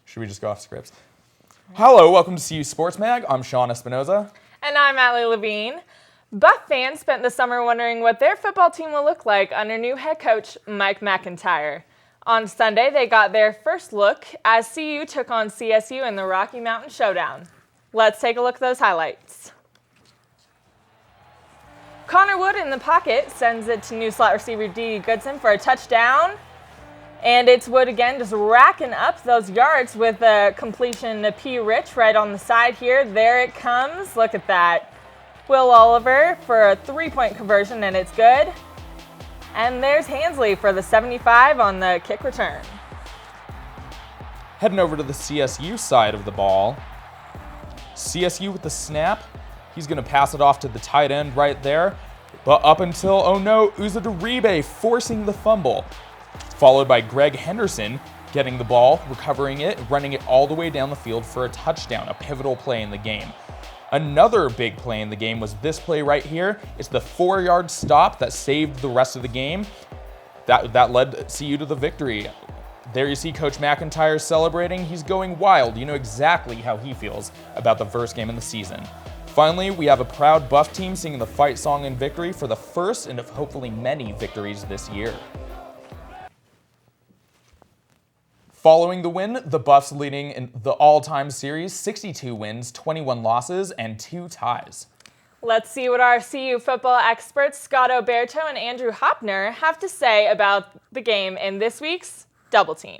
Should we just go off scripts? Hello, welcome to CU Sports Mag. I'm Sean Espinoza. And I'm Allie Levine. Buff fans spent the summer wondering what their football team will look like under new head coach Mike MacIntyre. On Sunday, they got their first look as CU took on CSU in the Rocky Mountain Showdown. Let's take a look at those highlights. Connor Wood in the pocket sends it to new slot receiver D. Goodson for a touchdown. And it's Wood again just racking up those yards with a completion to P. Rich right on the side here. There it comes. Look at that. Will Oliver for a three-point conversion, and it's good. And there's Hansley for the 75 on the kick return. Heading over to the CSU side of the ball. CSU with the snap. He's going to pass it off to the tight end right there. But up until, oh no, Uzadaribe forcing the fumble. Followed by Greg Henderson getting the ball, recovering it, running it all the way down the field for a touchdown, a pivotal play in the game. Another big play in the game was this play right here. It's the 4-yard stop that saved the rest of the game. That led CU to the victory. There you see Coach MacIntyre celebrating. He's going wild. You know exactly how he feels about the first game in the season. Finally, we have a proud Buff team singing the fight song in victory for the first and of hopefully many victories this year. Following the win, the Buffs leading in the all-time series, 62 wins, 21 losses, and 2 ties. Let's see what our CU football experts Scott Oberto and Andrew Hopner have to say about the game in this week's Double Team.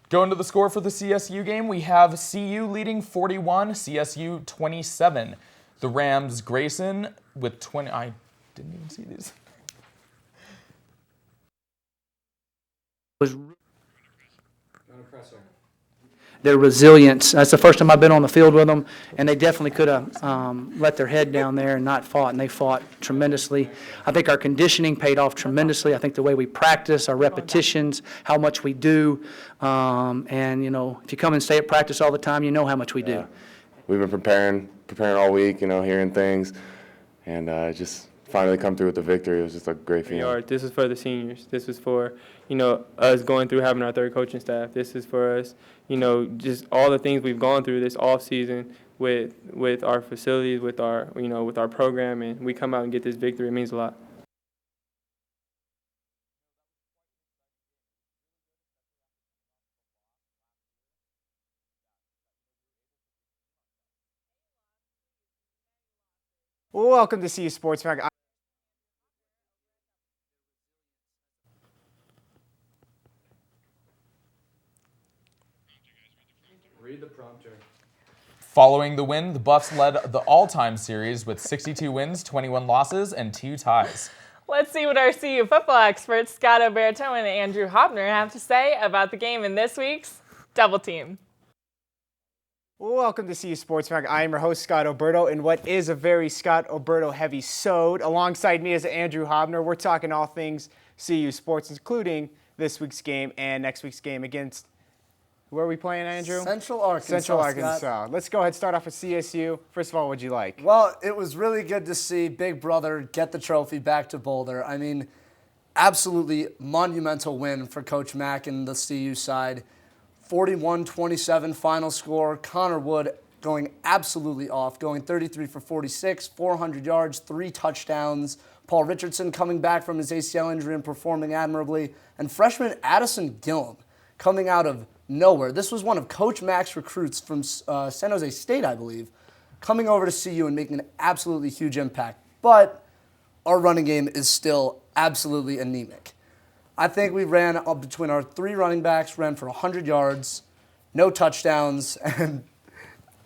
Going to the score for the CSU game, we have CU leading 41, CSU 27. The Rams, Grayson with 20. I didn't even see these. Their resilience. That's the first time I've been on the field with them, and they definitely could have let their head down there and not fought, and they fought tremendously. I think our conditioning paid off tremendously. I think the way we practice, our repetitions, how much we do, and, you know, if you come and stay at practice all the time, you know how much we do. We've been preparing all week, you know, hearing things, and just finally come through with the victory. It was just a great feeling. This is for the seniors. This is for, you know, us going through having our third coaching staff. This is for us, you know, just all the things we've gone through this off season with our facilities, with our, you know, with our program, and we come out and get this victory. It means a lot. Welcome to CU Sports Mag. Read the prompter. Following the win, the Buffs led the all-time series with 62 wins, 21 losses, and 2 ties. Let's see what our CU football experts Scott Oberto and Andrew Hopner have to say about the game in this week's Double Team. Welcome to CU Sports Mag. I am your host, Scott Oberto, in what is a very Scott Oberto heavy sode. Alongside me is Andrew Hobner. We're talking all things CU sports, including this week's game and next week's game against, who are we playing, Andrew? Central Arkansas. Central Arkansas. Scott. Let's go ahead and start off with CSU. First of all, what'd you like? Well, it was really good to see Big Brother get the trophy back to Boulder. I mean, absolutely monumental win for Coach Mack and the CU side. 41-27 final score. Connor Wood going absolutely off, going 33 for 46, 400 yards, 3 touchdowns. Paul Richardson coming back from his ACL injury and performing admirably. And freshman Addison Gillum coming out of nowhere. This was one of Coach Mack's recruits from San Jose State, I believe, coming over to CU and making an absolutely huge impact. But our running game is still absolutely anemic. I think we ran up between our 3 running backs, ran for 100 yards, no touchdowns, and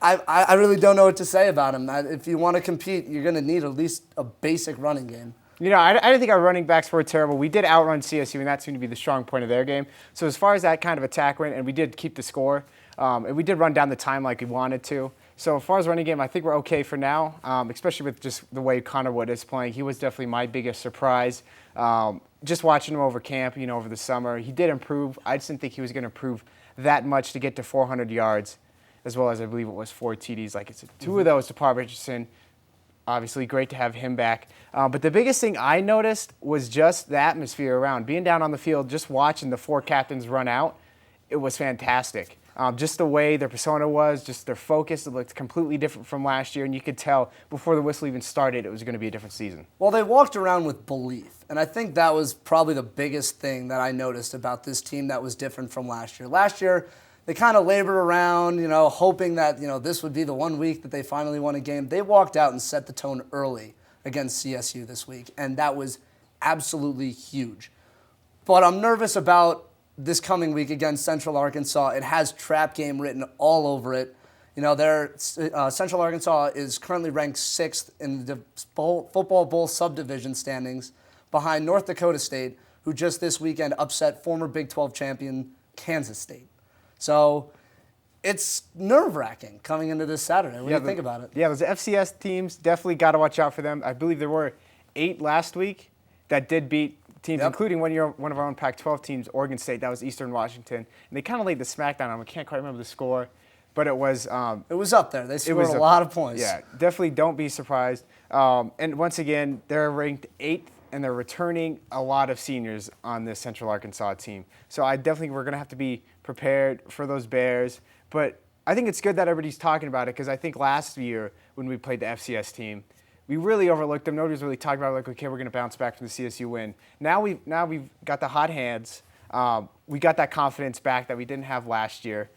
I really don't know what to say about him. If you want to compete, you're going to need at least a basic running game. You know, I didn't think our running backs were terrible. We did outrun CSU, and that seemed to be the strong point of their game. So as far as that kind of attack went, and we did keep the score, and we did run down the time like we wanted to. So as far as running game, I think we're okay for now, especially with just the way Connor Wood is playing. He was definitely my biggest surprise. Just watching him over camp, you know, over the summer, he did improve. I just didn't think he was going to improve that much to get to 400 yards, as well as I believe it was 4 TDs. Like it's 2 of those to Paul Richardson, obviously great to have him back. But the biggest thing I noticed was just the atmosphere around. Being down on the field, just watching the 4 captains run out, it was fantastic. Just the way their persona was, just their focus, it looked completely different from last year, and you could tell before the whistle even started it was going to be a different season. Well, they walked around with belief, and I think that was probably the biggest thing that I noticed about this team that was different from last year. Last year, they kind of labored around, hoping that, this would be the one week that they finally won a game. They walked out and set the tone early against CSU this week, and that was absolutely huge. But I'm nervous about this coming week against Central Arkansas. It has trap game written all over it. Central Arkansas is currently ranked 6th in the Football Bowl subdivision standings behind North Dakota State, who just this weekend upset former Big 12 champion Kansas State. So it's nerve-wracking coming into this Saturday. What do you think about it? Yeah, those FCS teams, definitely got to watch out for them. I believe there were 8 last week that did beat teams, including one of our own Pac-12 teams, Oregon State. That was Eastern Washington. And they kind of laid the smackdown on them. I can't quite remember the score, but it was up there. They scored a lot of points. Yeah, definitely don't be surprised. And once again, they're ranked 8th, and they're returning a lot of seniors on this Central Arkansas team. So I definitely we're going to have to be prepared for those Bears. But I think it's good that everybody's talking about it because I think last year when we played the FCS team, we really overlooked them. Nobody was really talking about it, like, okay, we're going to bounce back from the CSU win. Now we've got the hot hands. We got that confidence back that we didn't have last year.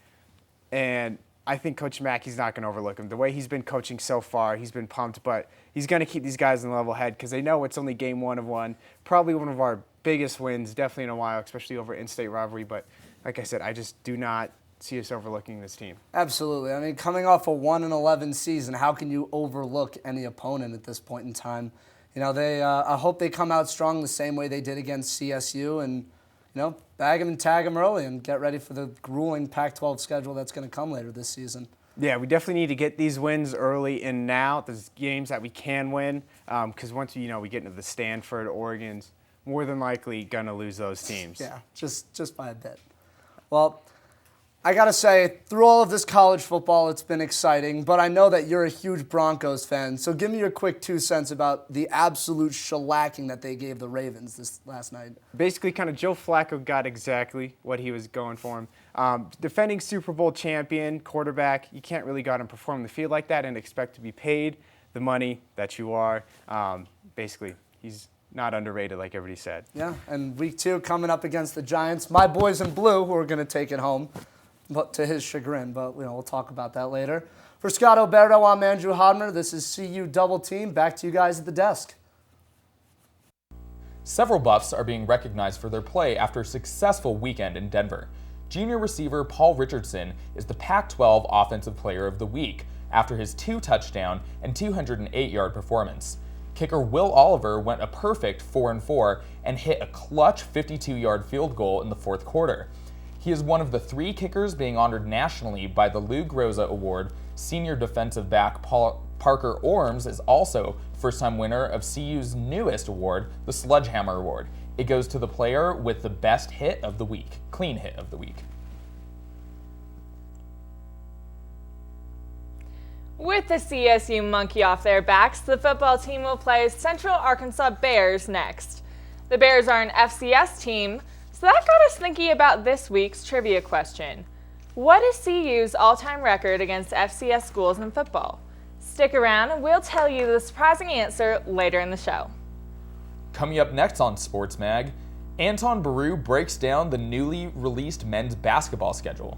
And I think Coach Mack, he's not going to overlook him. The way he's been coaching so far, he's been pumped. But he's going to keep these guys in level head because they know it's only game 1 of 1. Probably one of our biggest wins, definitely in a while, especially over in-state rivalry. But like I said, I just do not see us overlooking this team. Absolutely. I mean, coming off a 1-11 season, how can you overlook any opponent at this point in time? I hope they come out strong the same way they did against CSU and, bag them and tag them early and get ready for the grueling Pac-12 schedule that's going to come later this season. Yeah, we definitely need to get these wins early and now. There's games that we can win because once we get into the Stanford, Oregon's, more than likely going to lose those teams. Yeah, just by a bit. Well, I got to say, through all of this college football, it's been exciting, but I know that you're a huge Broncos fan, so give me your quick 2 cents about the absolute shellacking that they gave the Ravens this last night. Basically, kind of Joe Flacco got exactly what he was going for him. Defending Super Bowl champion, quarterback, you can't really go out and perform the field like that and expect to be paid the money that you are. Basically, he's not underrated like everybody said. Yeah, and week 2 coming up against the Giants. My boys in blue who are going to take it home. But to his chagrin, but we'll talk about that later. For Scott Oberto, I'm Andrew Hodmer. This is CU Double Team. Back to you guys at the desk. Several Buffs are being recognized for their play after a successful weekend in Denver. Junior receiver Paul Richardson is the Pac-12 Offensive Player of the Week after his 2-touchdown and 208-yard performance. Kicker Will Oliver went a perfect 4-4 and hit a clutch 52-yard field goal in the 4th quarter. He is one of the 3 kickers being honored nationally by the Lou Groza Award. Senior defensive back Parker Orms is also first-time winner of CU's newest award, the Sledgehammer Award. It goes to the player with the best hit of the week, clean hit of the week. With the CSU monkey off their backs, the football team will play Central Arkansas Bears next. The Bears are an FCS team, so that got us thinking about this week's trivia question. What is CU's all-time record against FCS schools in football? Stick around and we'll tell you the surprising answer later in the show. Coming up next on Sports Mag, Anton Baru breaks down the newly released men's basketball schedule.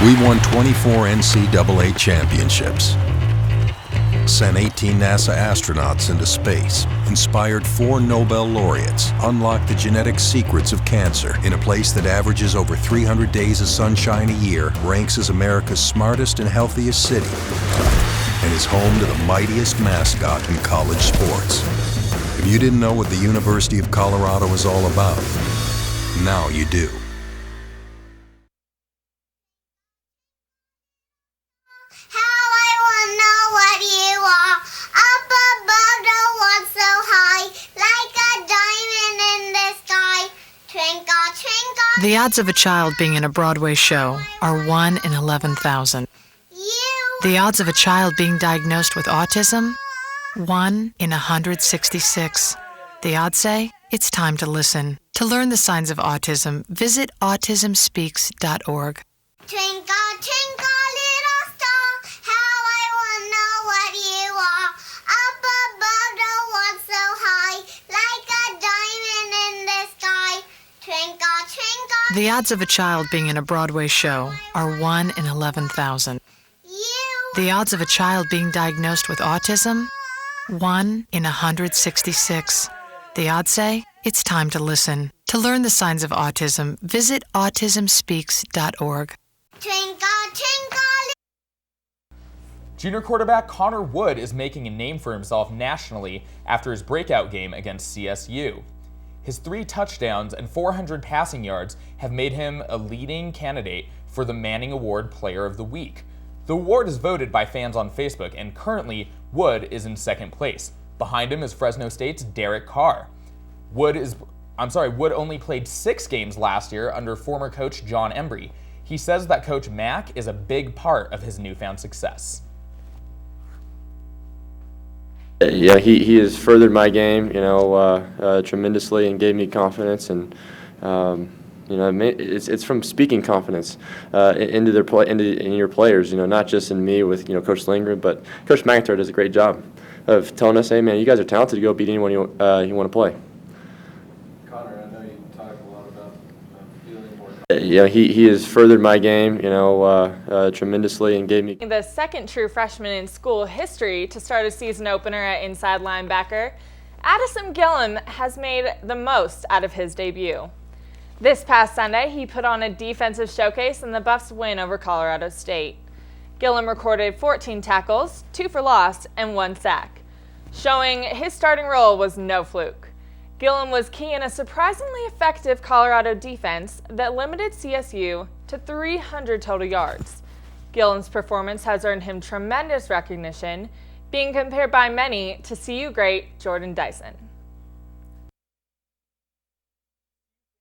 We won 24 NCAA championships, sent 18 NASA astronauts into space, inspired 4 Nobel laureates, unlocked the genetic secrets of cancer in a place that averages over 300 days of sunshine a year, ranks as America's smartest and healthiest city, and is home to the mightiest mascot in college sports. If you didn't know what the University of Colorado is all about, now you do. Up above the one so high, like a diamond. The odds of a child being in a Broadway show are 1 in 11,000. The odds of a child being diagnosed with autism? 1 in 166. The odds say it's time to listen. To learn the signs of autism, visit autismspeaks.org. Twinkle, twinkle, little star, how I wanna know what you are. Up above the world so high, like a diamond in the sky. Twinkle, twinkle. The odds of a child being in a Broadway show are 1 in 11,000. The odds of a child being diagnosed with autism? 1 in 166. The odds say it's time to listen. To learn the signs of autism, visit autismspeaks.org. Twinkle, twinkle. Junior quarterback Connor Wood is making a name for himself nationally after his breakout game against CSU. His 3 touchdowns and 400 passing yards have made him a leading candidate for the Manning Award Player of the Week. The award is voted by fans on Facebook, and currently Wood is in second place. Behind him is Fresno State's Derek Carr. Wood only played 6 games last year under former coach John Embry. He says that Coach Mack is a big part of his newfound success. Yeah, he has furthered my game, tremendously, and gave me confidence. And it's from speaking confidence into your players. Not just in me with Coach Lindgren, but Coach McIntyre does a great job of telling us, "Hey, man, you guys are talented to go beat anyone you want to play." Connor, I know you talk a lot about feeling more. Yeah, he has furthered my game, tremendously, and gave me. The second true freshman in school history to start a season opener at inside linebacker, Addison Gillum has made the most out of his debut. This past Sunday, he put on a defensive showcase in the Buffs' win over Colorado State. Gillum recorded 14 tackles, 2 for loss, and 1 sack, showing his starting role was no fluke. Gillum was key in a surprisingly effective Colorado defense that limited CSU to 300 total yards. Gillum's performance has earned him tremendous recognition, being compared by many to CU great Jordan Dyson.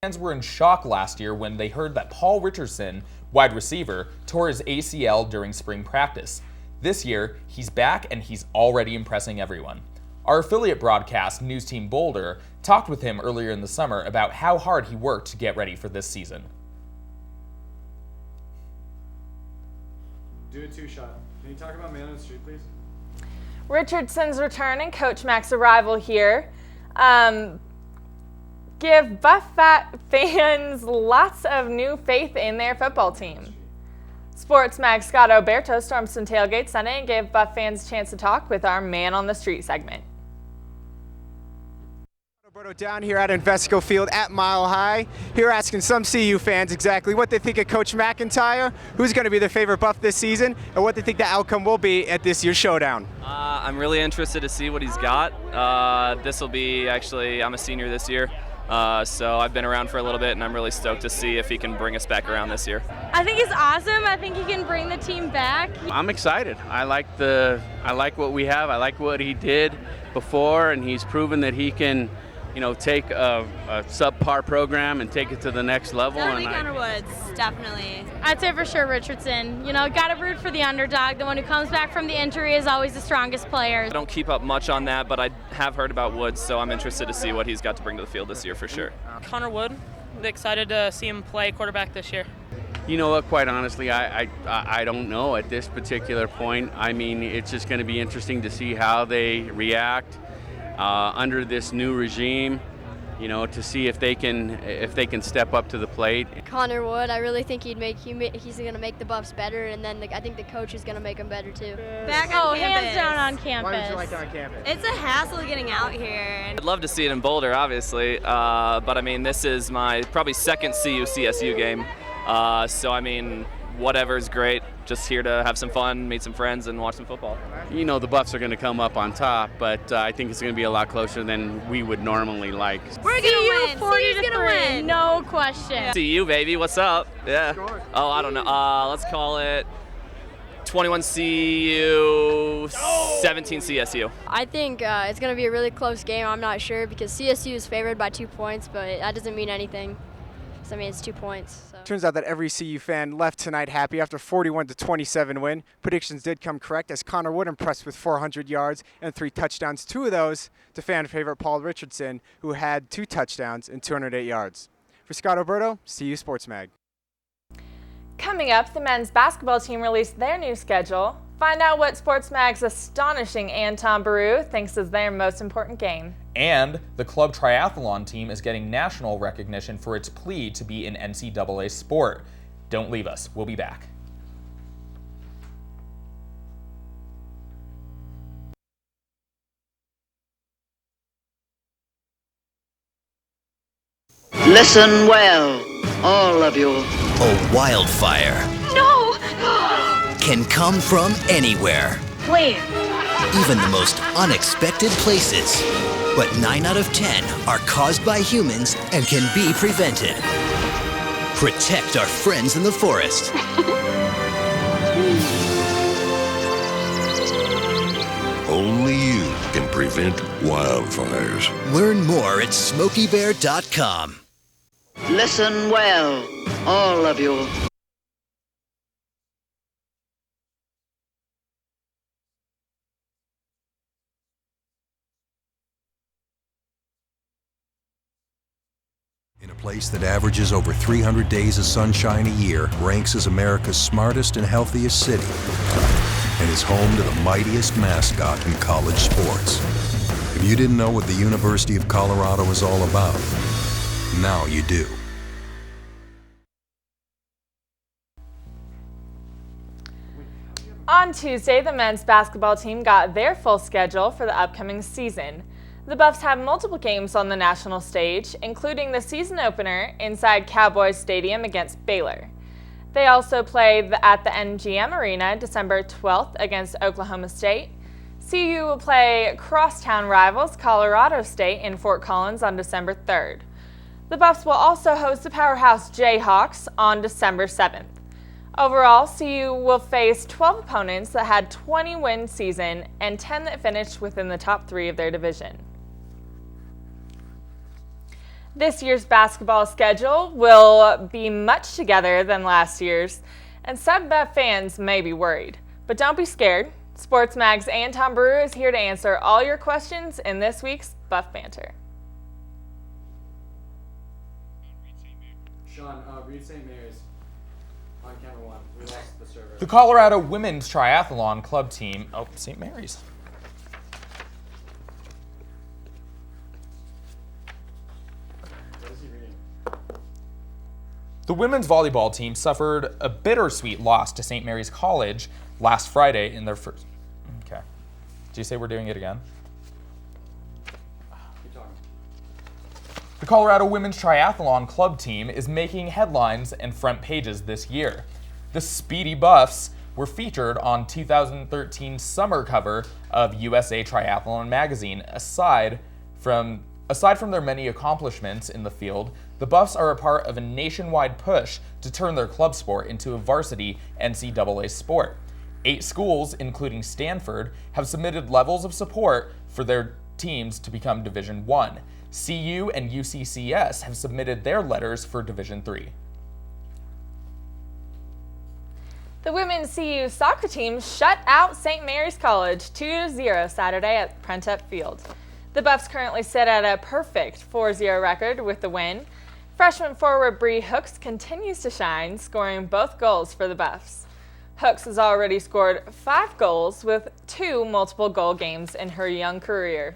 Fans were in shock last year when they heard that Paul Richardson, wide receiver, tore his ACL during spring practice. This year, he's back and he's already impressing everyone. Our affiliate broadcast, News Team Boulder, talked with him earlier in the summer about how hard he worked to get ready for this season. Do a 2-shot. Can you talk about Man on the Street, please? Richardson's return and Coach Mack's arrival here give Buff fans lots of new faith in their football team. Sports Mag Scott Oberto stormed some tailgates Sunday and gave Buff fans a chance to talk with our Man on the Street segment. Roberto down here at Invesco Field at Mile High. Here asking some CU fans exactly what they think of Coach McIntyre, who's going to be their favorite Buff this season, and what they think the outcome will be at this year's showdown. I'm really interested to see what he's got. This will be I'm a senior this year. So I've been around for a little bit, and I'm really stoked to see if he can bring us back around this year. I think he's awesome. I think he can bring the team back. I'm excited. I like what we have. I like what he did before, and he's proven that he can, take a subpar program and take it to the next level. Definitely Connor Woods, definitely. I'd say for sure Richardson. Got to root for the underdog. The one who comes back from the injury is always the strongest player. I don't keep up much on that, but I have heard about Woods, so I'm interested to see what he's got to bring to the field this year for sure. Connor Wood, excited to see him play quarterback this year. You know what, quite honestly, I don't know at this particular point. I mean, it's just going to be interesting to see how they react under this new regime, to see if they can step up to the plate. Connor Wood, I really think he's going to make the Buffs better, and then I think the coach is going to make them better too. Back on campus. Hands down on campus. Why would you like that on campus? It's a hassle getting out here. I'd love to see it in Boulder, obviously, but this is my probably second CU-CSU game, so whatever's great. Just here to have some fun, meet some friends, and watch some football. The Buffs are going to come up on top, but I think it's going to be a lot closer than we would normally like. We're going to win. 40-3, no question. CU, baby, what's up? Yeah. Oh, I don't know. Let's call it 21 CU, 17 CSU. I think it's going to be a really close game. I'm not sure because CSU is favored by 2 points, but that doesn't mean anything. 'cause, I mean, it's 2 points. So. Turns out that every CU fan left tonight happy after 41-27 win. Predictions did come correct as Connor Wood impressed with 400 yards and 3 touchdowns, 2 of those to fan favorite Paul Richardson, who had 2 touchdowns and 208 yards. For Scott Alberto, CU Sports Mag. Coming up, the men's basketball team released their new schedule. Find out what Sports Mag's astonishing Anton Baru thinks is their most important game. And the club triathlon team is getting national recognition for its plea to be an NCAA sport. Don't leave us. We'll be back. Listen well, all of you. A wildfire No! can come from anywhere, Where? even the most unexpected places. But 9 out of 10 are caused by humans and can be prevented. Protect our friends in the forest. Only you can prevent wildfires. Learn more at SmokeyBear.com. Listen well, all of you. In a place that averages over 300 days of sunshine a year, ranks as America's smartest and healthiest city, and is home to the mightiest mascot in college sports. If you didn't know what the University of Colorado is all about, now you do. On Tuesday, the men's basketball team got their full schedule for the upcoming season. The Buffs have multiple games on the national stage, including the season opener inside Cowboys Stadium against Baylor. They also play at the MGM Arena December 12th against Oklahoma State. CU will play crosstown rivals Colorado State in Fort Collins on December 3rd. The Buffs will also host the powerhouse Jayhawks on December 7th. Overall, CU will face 12 opponents that had 20-win season and 10 that finished within the top 3 of their division. This year's basketball schedule will be much together than last year's, and some Buff fans may be worried. But don't be scared. Sports Mag's Anton Baru is here to answer all your questions in this week's Buff Banter. Sean, read St. Mary's on camera 1. We lost the server. The Colorado Women's Triathlon Club team, St. Mary's. The women's volleyball team suffered a bittersweet loss to St. Mary's College last Friday in their first. Okay. Did you say we're doing it again? Keep talking. The Colorado Women's Triathlon Club team is making headlines and front pages this year. The Speedy Buffs were featured on 2013 summer cover of USA Triathlon magazine. Aside from their many accomplishments in the field, the Buffs are a part of a nationwide push to turn their club sport into a varsity NCAA sport. 8 schools, including Stanford, have submitted levels of support for their teams to become Division I. CU and UCCS have submitted their letters for Division III. The women's CU soccer team shut out St. Mary's College 2-0 Saturday at Prentup Field. The Buffs currently sit at a perfect 4-0 record with the win. Freshman forward Bree Hooks continues to shine, scoring both goals for the Buffs. Hooks has already scored 5 goals with 2 multiple goal games in her young career.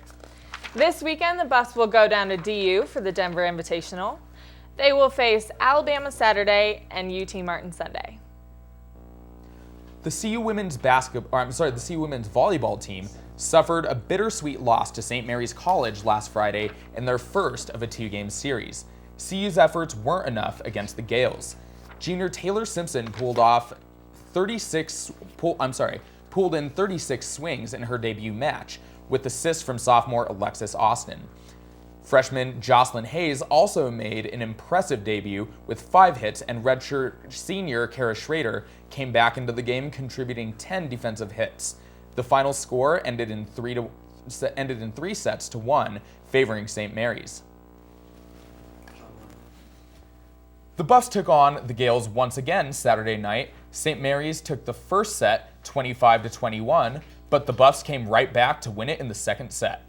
This weekend, the Buffs will go down to DU for the Denver Invitational. They will face Alabama Saturday and UT Martin Sunday. The CU women's volleyball team suffered a bittersweet loss to St. Mary's College last Friday in their first of a 2-game series. CU's efforts weren't enough against the Gales. Junior Taylor Simpson pulled in 36 swings in her debut match, with assists from sophomore Alexis Austin. Freshman Jocelyn Hayes also made an impressive debut with 5 hits, and redshirt senior Kara Schrader came back into the game, contributing 10 defensive hits. The final score ended in 3 sets to 1, favoring St. Mary's. The Buffs took on the Gales once again Saturday night. St. Mary's took the first set 25-21, but the Buffs came right back to win it in the second set.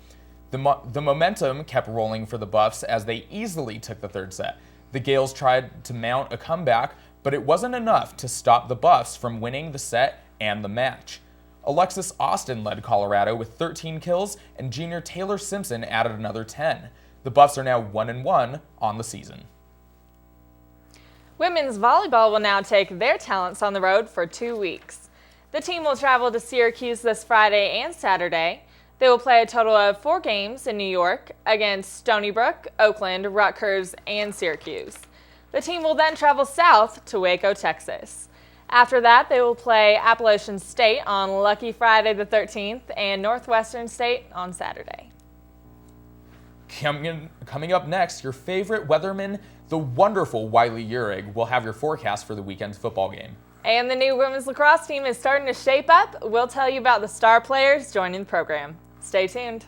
The momentum kept rolling for the Buffs as they easily took the third set. The Gales tried to mount a comeback, but it wasn't enough to stop the Buffs from winning the set and the match. Alexis Austin led Colorado with 13 kills, and junior Taylor Simpson added another 10. The Buffs are now 1-1 on the season. Women's volleyball will now take their talents on the road for 2 weeks. The team will travel to Syracuse this Friday and Saturday. They will play a total of 4 games in New York against Stony Brook, Oakland, Rutgers, and Syracuse. The team will then travel south to Waco, Texas. After that, they will play Appalachian State on Lucky Friday the 13th and Northwestern State on Saturday. Coming up next, your favorite weatherman, the wonderful Wiley Uhrig, will have your forecast for the weekend's football game. And the new women's lacrosse team is starting to shape up. We'll tell you about the star players joining the program. Stay tuned.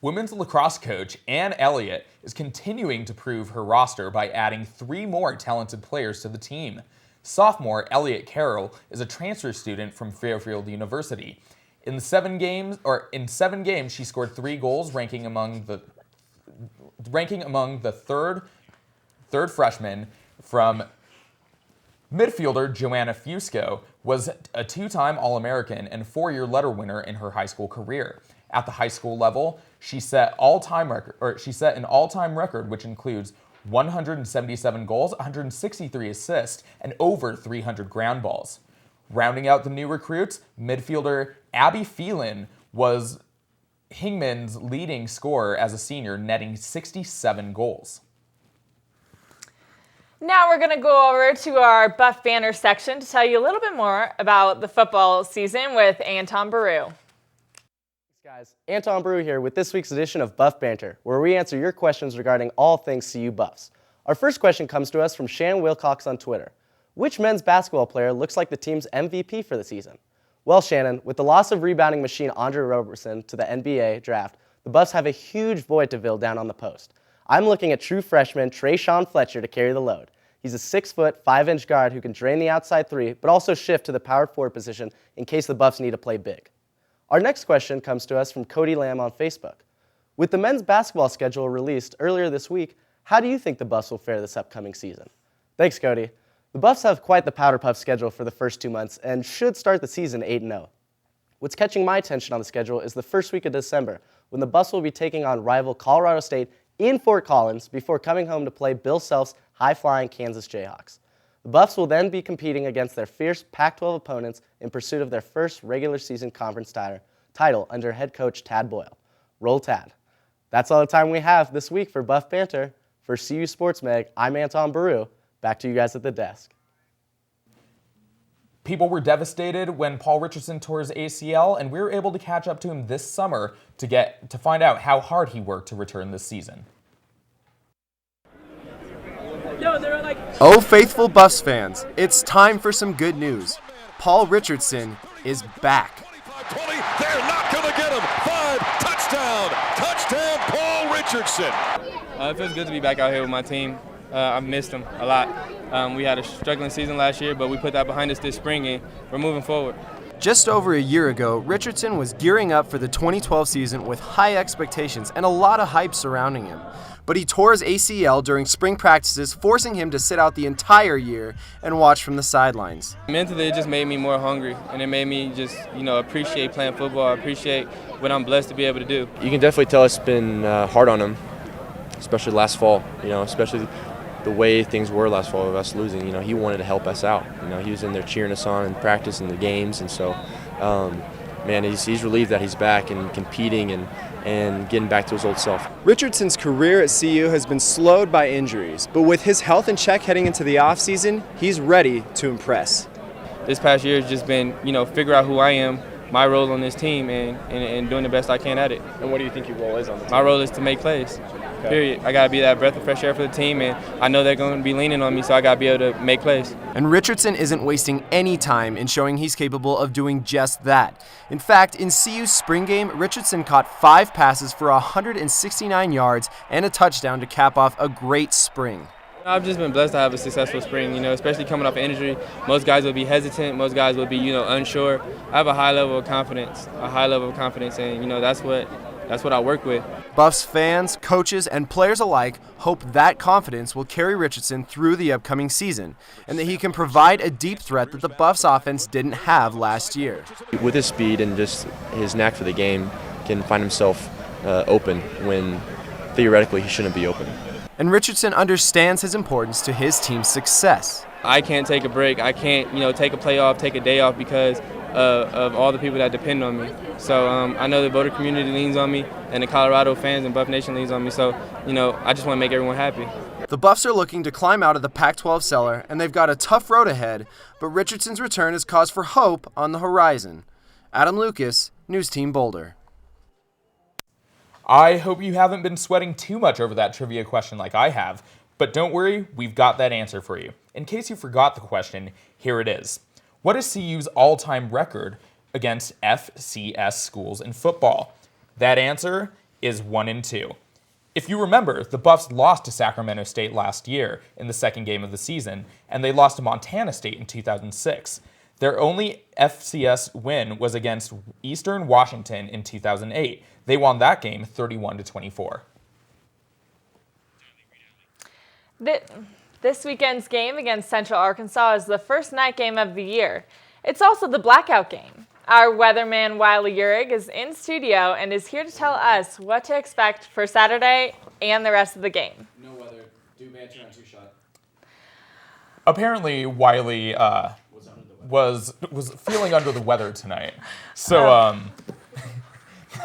Women's lacrosse coach Ann Elliott is continuing to prove her roster by adding 3 more talented players to the team. Sophomore Elliott Carroll is a transfer student from Fairfield University. In 7 games, she scored 3 goals, ranking among the third freshman. From midfielder Joanna Fusco was a 2-time All-American and 4-year letter winner in her high school career. At the high school level, she set an all-time record, which includes 177 goals, 163 assists, and over 300 ground balls. Rounding out the new recruits, midfielder Abby Phelan was Hingman's leading scorer as a senior, netting 67 goals. Now we're going to go over to our Buff Banner section to tell you a little bit more about the football season with Anton Baru. Guys, Anton Baru here with this week's edition of Buff Banter, where we answer your questions regarding all things CU Buffs. Our first question comes to us from Shannon Wilcox on Twitter. Which men's basketball player looks like the team's MVP for the season? Well, Shannon, with the loss of rebounding machine Andre Roberson to the NBA draft, the Buffs have a huge void to fill down on the post. I'm looking at true freshman Trayshawn Fletcher to carry the load. He's a 6-foot, 5-inch guard who can drain the outside 3, but also shift to the power forward position in case the Buffs need to play big. Our next question comes to us from Cody Lamb on Facebook. With the men's basketball schedule released earlier this week, how do you think the Buffs will fare this upcoming season? Thanks, Cody. The Buffs have quite the powder puff schedule for the first 2 months and should start the season 8-0. What's catching my attention on the schedule is the first week of December, when the Buffs will be taking on rival Colorado State in Fort Collins before coming home to play Bill Self's high-flying Kansas Jayhawks. The Buffs will then be competing against their fierce Pac-12 opponents in pursuit of their first regular season conference title under head coach Tad Boyle. Roll Tad. That's all the time we have this week for Buff Banter. For CU Sports Mag, I'm Anton Baru. Back to you guys at the desk. People were devastated when Paul Richardson tore his ACL, and we were able to catch up to him this summer to find out how hard he worked to return this season. Oh, faithful Buffs fans, it's time for some good news. Paul Richardson is back. 20, they're not going to get him. 5, touchdown, Paul Richardson. It feels good to be back out here with my team. I've missed them a lot. We had a struggling season last year, but we put that behind us this spring, and we're moving forward. Just over a year ago, Richardson was gearing up for the 2012 season with high expectations and a lot of hype surrounding him. But he tore his ACL during spring practices, forcing him to sit out the entire year and watch from the sidelines. Mentally, it just made me more hungry, and it made me just, appreciate playing football, appreciate what I'm blessed to be able to do. You can definitely tell it's been hard on him, especially last fall, especially the way things were last fall of us losing. He wanted to help us out. He was in there cheering us on in practice and the games, and so, he's relieved that he's back and competing and getting back to his old self. Richardson's career at CU has been slowed by injuries, but with his health in check heading into the offseason, he's ready to impress. This past year has just been, figure out who I am, my role on this team, and doing the best I can at it. And what do you think your role is on the team? My role is to make plays. Period. I got to be that breath of fresh air for the team, and I know they're going to be leaning on me, so I got to be able to make plays. And Richardson isn't wasting any time in showing he's capable of doing just that. In fact, in CU's spring game, Richardson caught 5 passes for 169 yards and a touchdown to cap off a great spring. I've just been blessed to have a successful spring, especially coming off an injury. Most guys would be hesitant. Most guys would be, unsure. I have a high level of confidence, and, that's what I work with. Buffs fans, coaches, and players alike hope that confidence will carry Richardson through the upcoming season and that he can provide a deep threat that the Buffs offense didn't have last year. With his speed and just his knack for the game, can find himself open when theoretically he shouldn't be open. And Richardson understands his importance to his team's success. I can't take a break. I can't, take a play off, take a day off because of all the people that depend on me. So I know the Boulder community leans on me, and the Colorado fans and Buff Nation leans on me. So, I just want to make everyone happy. The Buffs are looking to climb out of the Pac-12 cellar, and they've got a tough road ahead, but Richardson's return is cause for hope on the horizon. Adam Lucas, News Team Boulder. I hope you haven't been sweating too much over that trivia question like I have, but don't worry, we've got that answer for you. In case you forgot the question, here it is. What is CU's all-time record against FCS schools in football? That answer is 1-2. If you remember, the Buffs lost to Sacramento State last year in the second game of the season, and they lost to Montana State in 2006. Their only FCS win was against Eastern Washington in 2008. They won that game 31-24. This weekend's game against Central Arkansas is the first night game of the year. It's also the blackout game. Our weatherman Wiley Uhrig is in studio and is here to tell us what to expect for Saturday and the rest of the game. No weather. Do banter on 2-shot. Apparently, Wiley was feeling under the weather tonight. So,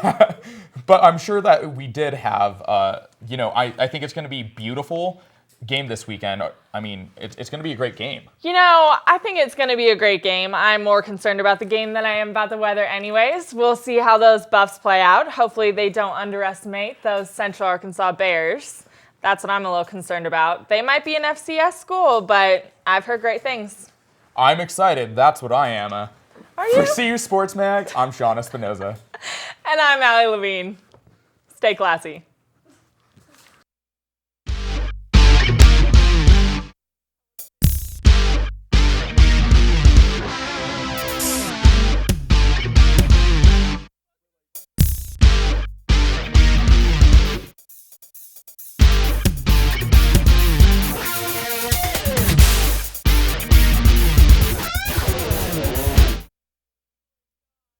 but I'm sure that we did have, I think it's going to be beautiful game this weekend. I mean, it's going to be a great game. I think it's going to be a great game. I'm more concerned about the game than I am about the weather anyways. We'll see how those Buffs play out. Hopefully they don't underestimate those Central Arkansas Bears. That's what I'm a little concerned about. They might be an FCS school, but I've heard great things. I'm excited. That's what I am. Are you? For CU Sports Mag, I'm Sean Espinoza. And I'm Allie Levine. Stay classy.